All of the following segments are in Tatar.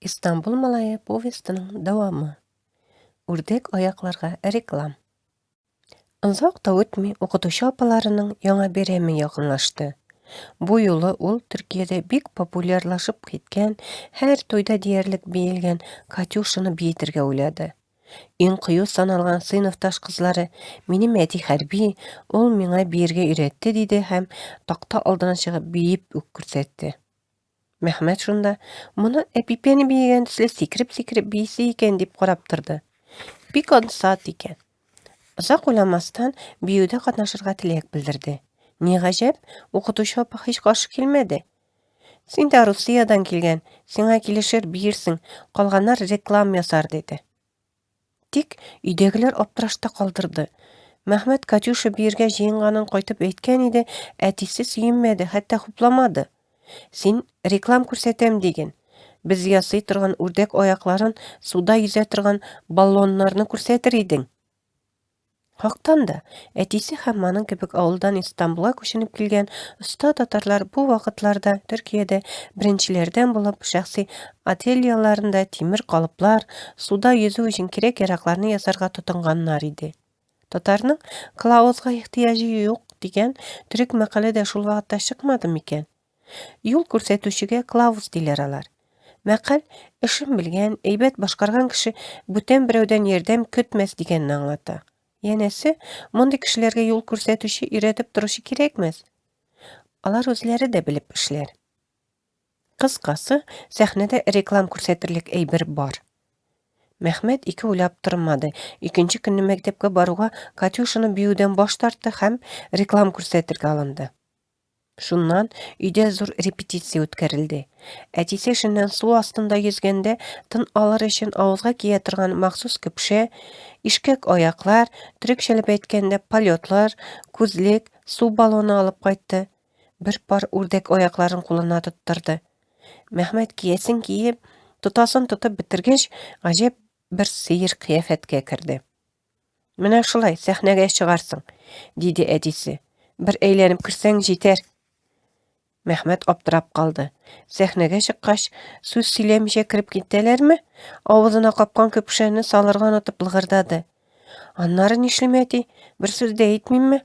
İstanbul Malaya povestining davomı. Ördek oyoqlarga reklam. Uzoq da o'tmay o'qituvchi opalarining yangi beremi yaqinlashdi. Bu yo'li ul Turkiyada bek populyarlashib ketgan, har to'yda deyarlik beyilgan Katyushani beytirga o'yladi. Eng qiyu sanalgan sinfdosh qizlari "Mening әти harbiy, ul menga berga үйретті" dedi ham taqta oldidan chiqib beyib ko'rsatdi. Mehmet şunda, "Bunu epipeni beygen tüsle sikirip beysi eken" dep qarap turdi. Bik oddi saat eken. Uzoq o'ylamasdan biyuda qatnashirga tilak bildirdi. Ne g'ajab, o'qituvchi opa hech qarshi kelmadi. "Sen de Rusiyadan kelgan, senga kelishir biyirsin, qolganlar reklam yasar" dedi. Tik uydagilar optirashda qoldirdi. Mehmet Katyusha biyirga jiyinganin qaytib aytgan edi, әтisi suyunmadi, hatta xuplamadı. "Sen reklam ko'rsatam degin. Biz yasay turgan o'rdak oyoqlarin suvda yüze turgan ballonlarni ko'rsatir eding." Haqdan da, әтisi ham maning kebek avuldan İstanbulga ko'chinib kelgan usta tatarlar bu vaqtlarda Turkiyada birinchilardan bo'lib shaxsiy atelyelarında temir qalıplar, suvda yüzü uchun kerak-yaroqlarni yasarga tutinganlar edi. Tatarning kılavuzga ehtiyojı yo'q degan turk maqolada shul vaqtda chiqmadimikan? Yo'l ko'rsatuvchiga kılavuz dilaralar. Maqal ishim bilgan, aybat boshqargan kishi butun birovdan yordam kutmas deganni anglata. Yanasi, bunday kishilarga yo'l ko'rsatuvchi o'rgatib turishi kerakmas. Ular o'zlari da bilib ishlar. Qisqasi, sahnada reklam ko'rsatirlik aybir bor. Mehmet iki o'ylab turmadi. Ikkinchi kuni maktabga boruga Katyushani biyudan bosh tortdi ham reklam ko'rsatirga olindi. Shundan uyda zo'r repetitsiya o'tkarildi. Әтisi shundan suv ostida yüzganda tin olar uchun og'izga kiya turgan maxsus kupsha, ishkak oyoqlar, turkchalab aytganda polyotlar, ko'zlik, suv baloni olib qaytdi. Bir par o'rdak oyoqlarini qo'lina tuttirdi. Mehmet kiyasin kiyib, tutasin tutib bitirgach, g'ajab bir seyir qiyofatga kirdi. "Mana shulay sahnaga chiqarsin" dedi әтisi. "Bir aylanib kirsang yetar." Mehmet optirab qaldı. Sahnaga chiqqach, so'z siylamisha kirib ketdilarmi? Ovozini qopgan köpüşeni salırga unutib bilg'irdadi. "Anlari nishlimati? Bir so'z da aytmaymi?"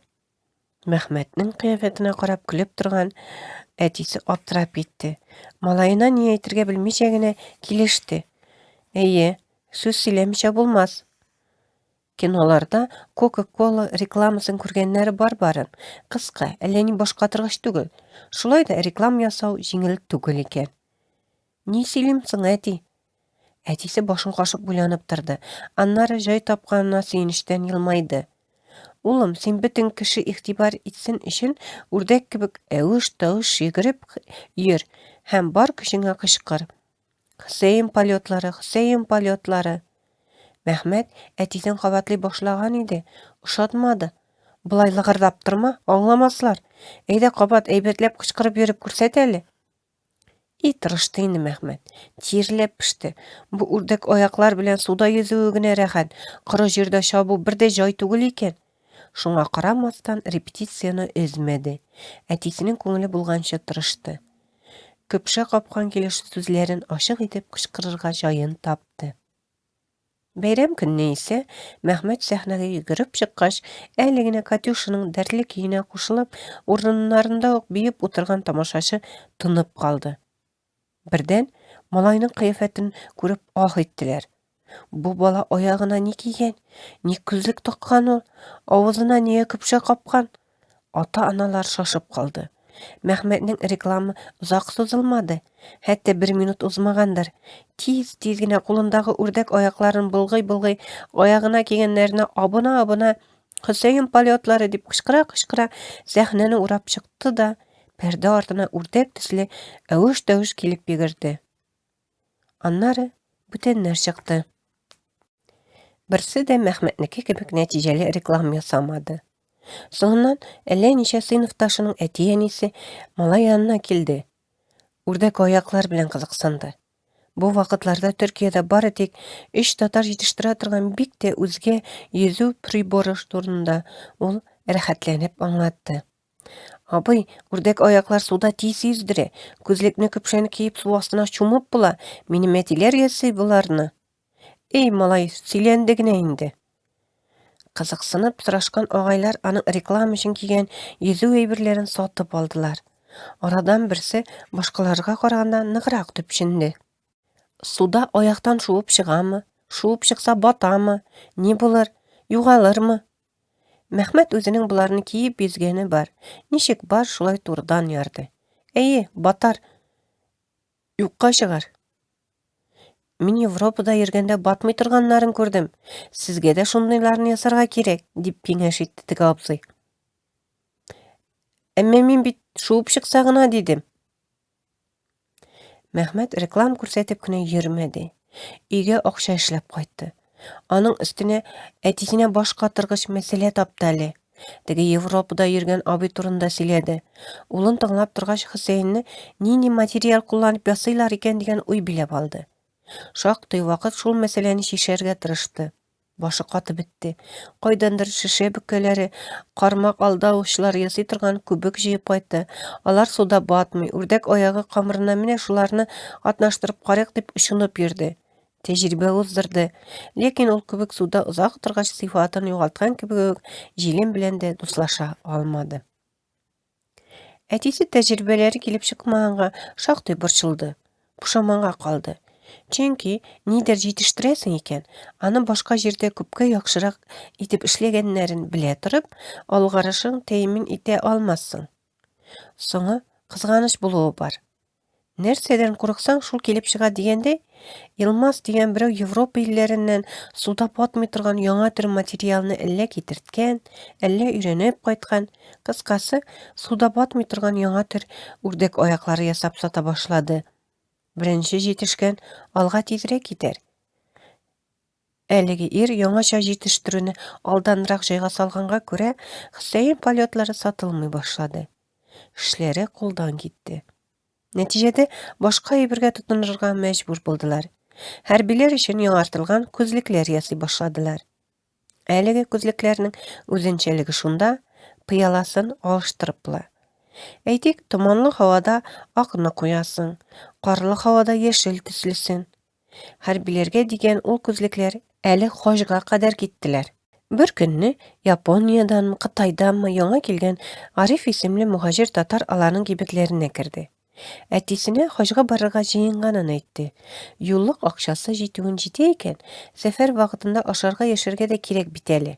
Mehmetning qiyofatini qarab kulib turgan әтisi optirab ketdi. Malayına niye aytirga bilmishagina kelishdi. "Eye, so'z siylamisha bo'lmas." Kinolarda Coca-Cola reklamaсын ko'rganlari barbarin. Qisqa, allani boshqatirg'ich tugul. Shulay da reklam yasau jingil tugul ekan. "Ne silimsin әти?" Әтisi boshini qoshib o'ylanib turdi. Anlari joy topganına suyunishdan yilmaydi. "Улым, sen bütün kishi e'tibor etsin uchun o'rdak kebek avush-tovush yugurib yur, ham bor kuchingga qichqir. Husayn polyotlari." Mehmet әтисен qabatlay boshlagan edi. Uşatmadı. "Bulay lığırdap turma, anglamaslar. Eyda qabat aybatlab qichqirib yurib ko'rsat ali." Tirishdi endi Mehmet. Terlab pishdi. Bu o'rdak oyoqlar bilan suvda yüzügüne rahat. Qiri yerda shabu birda joy tugul ekan. Shunga qaramasdan repetitsiyani o'zmadi. Әтисенең ko'ngli bulgancha tirishdi. Köpsha qopgan kelish so'zlarin oshiq etib qichqirishga joyin topdi. Bayram kunni ise Mehmet sahnaga yugurib chiqqach, әлегенә Katyushaning dardli kuyine qo'shilib, o'rinlarında beyib o'tirgan tomoshachi tinib qoldi. Birden malayning qiyofatini ko'rib ah etdilar. Bu bola oyog'ina ne kiygan, ne ko'zlik taqqan ol, ovozina ne köpsha qopgan. Ota-analar shoshib qoldi. Mehmetning reklami uzoq so'zilmadi. Hatta 1 minut uzmagandir. Tez-tezgina qo'lindagi o'rdak oyoqlarini bulg'ay oyog'ina kiyganlarini abuna Husayn polyotlari deb qichqira sahnani o'rab chiqdi da parda ortidan o'rdak tusli avush-davush kelib yugurdi. Anlari butunlar chiqdi. Birsi de Mehmetniki kebek natijali reklam yasamadi. So'ndan necha sinfdoshining әти-әнisi malay yanına keldi. O'rdak oyoqlar bilan qiziqsindi. Bu vaqtlarda Turkiyada bari tek 3 tatar yetiştira turgan bikte o'zga yüzü pribori o'rnida ul rahatlanib anglatdi. Абый, үрдәк аяклар суда тиз yüzdерә. Күзлекне көпшәне киеп су астына чумып була. Минем әтиләр ясый буларны. Эй, малай, сөйләнде генә инде. Кызыксынып сорашкан агайлар аның реклама өчен кигән йөзү әйберләрен сатып алдылар. Арадан берсе башкаларга караганда ныграк төпченде. Суда аяктан шуып чыгамы? Шуып чыкса батамы? Ни булыр? Югалырмы? Мәхмәт үзенең буларны киеп йөзгәне бар. Ничек бар, шулай турыдан ярды. Әйе, батар. Юкка чыгар. Мин Европада йөргәндә батмый торганнарын күрдем. Сезгә дә шундыйларны ясарга кирәк, дип киңәш итте теге абзый. Әмма мин бит шуып чыкса гына дидем. Мәхмәт реклам күрсәтеп кенә йөрмәде. Өйгә акча эшләп кайтты. Аның өстенә әтисенә баш катыргыч мәсьәлә тапты әле. Теге Европада йөргән абый турында сөйләде. Улын тыңлап торгач, Хөсәенне нинди материал кулланып ясыйлар икән дигән уй биләп алды. Шактый вакыт шул мәсьәләне чишәргә тырышты. Башы катып бетте. Кайдандыр шешә бөкәләре, кармак алдавычлар ясый торган күбек җыеп кайтты. Алар суда батмый, үрдәк аягы камырына менә шуларны атнаштырып карыйк дип ышанып йөрде. Тәҗрибә уздырды. Ләкин ул күбек суда озак торгач сыйфатын югалткан кебек җилем белән дә дуслаша алмады. Әтисе тәҗрибәләре килеп чыкмаганга шактый борчылды. Пушаманга калды. Чөнки нидер җитештерәсең икән, аны башка җирдә күпкә яхшырак итеп эшләгәннәрен белә торып, алгарышың тәэмин итә алмассың. Соңы кызганыч булуы бар. Нәрсәдән курыксаң, шул килеп чыга дигәндә, Илмас дигән берәү Европа илләреннән суда батмый торган яңа төр материалны әллә китерткән, әллә өйрәнеп кайткан. Кыскасы, суда батмый торган яңа төр үрдәк аяклары ясап сата башлады. Беренче җитешкән алга тизрәк китәр. Әлеге ир яңача җитештерүне алданрак җайга салганга күрә, Хөсәен полетлары сатылмый башлады. Эшләре кулдан китте. Нәтиҗәдә башка әйбергә тотынырга мәҗбүр булдылар. Хәрбиләр өчен яңартылган күзлекләр ясый башладылар. Әлеге күзлекләрнең үзенчәлеге шунда, пыяласын алыштырып була. Әйтик, томанлы һавада акны куясың, карлы һавада яшел төслесен. Хәрбиләргә дигән ул күзлекләр әле хаҗга кадәр киттеләр. Бер көнне Япониядән, Кытайданмы яңа килгән Ариф исемле мухаҗир татар аларның кибетләренә керде. Әтисенә хаҗга барырга җыенганын әйтте. Юллык акчасы җитүен җитә икән, сәфәр вакытында ашарга яшәргә дә кирәк бит әле.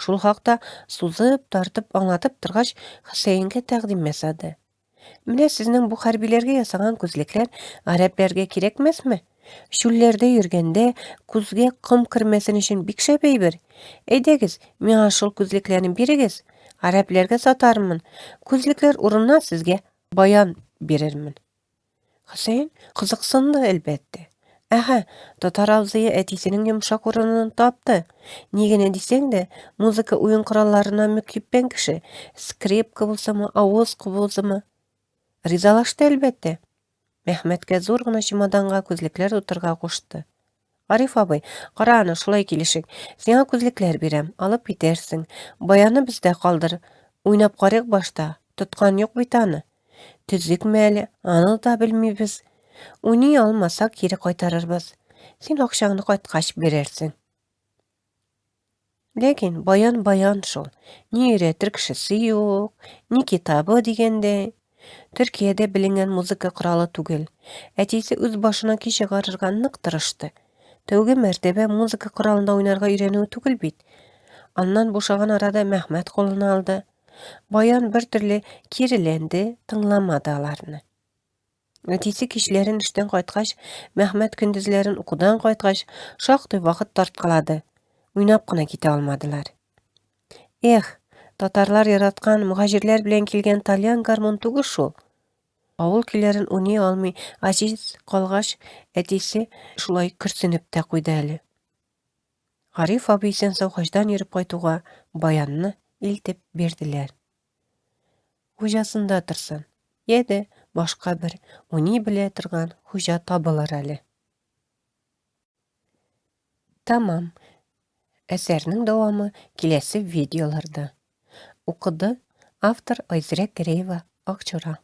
Шул хакта сузып, тартып аңлатып торгач, Хөсәенгә тәкъдим ясады. Менә сезнең бу хәрбиләргә ясаган күзлекләр гарәпләргә кирәкмәсме? Шүлләрдә йөргәндә күзгә ком кермәсен өчен бик шәп әйбер. Әйдәгез, миңа шул күзлекләрне бирегез. Гарәпләргә сатармын. Күзлекләр урынына сезгә баян бирермен. Хөсәен кызыксынды әлбәттә. Әһә, татар абзые әтисенең йомшак урынын тапты. Ни генә дисәң дә, музыка уен коралларына мөкиббән кеше. Скрипка булсамы, авызка булсамы. Ризалашты әлбәттә. Мәхмәткә зур гына чемоданга күзлекләр тутырга кушты. Ариф абый, кара аны, шулай килешик. Сиңа күзлекләр бирәм, алып китәрсең. Баяны бездә калдыр. Уйнап карыйк башта. Тоткан юк бит аны. Төзекме әле, аны да белмибез. Уйный алмасак кире кайтарырбыз. Син акчаңны кайткач бирерсең. Ләкин баян шул. Ни өйрәтер кешесе юк, ни китабы дигәндә. Төркиядә беленгән музыка коралы түгел. Әтисе үз башына ки чыгарырга нык тырышты. Тәүге мәртәбә музыка коралында уйнарга өйрәнүе түгел бит. Аннан бушаган арада Мәхмәт кулына алды. Баян бер төрле киреләнде, тыңламады аларны. Әтисе кичләрен эштән кайткач, Мәхмәт көндезләрен укудан кайткач, шактый вакыт тарткалады. Уйнап кына китә алмадылар. Эх, татарлар яраткан мухаҗирләр белән килгән тальян гармон түгел шул. Авыл көйләрен уйный алмый, аҗиз калгач, әтисе шулай көрсенеп тә куйды әле. Гариф абый сен-сау хаҗдан йөреп кайтуга баянны илтеп бирделәр. Хуҗасында торсын. Яде башка бер уйный белә торган хуҗа табылыр әле. Тамам. Әсәрнең дәвамы киләсе видеоларда. Укыды Автор Айзрек Греева, Акчура.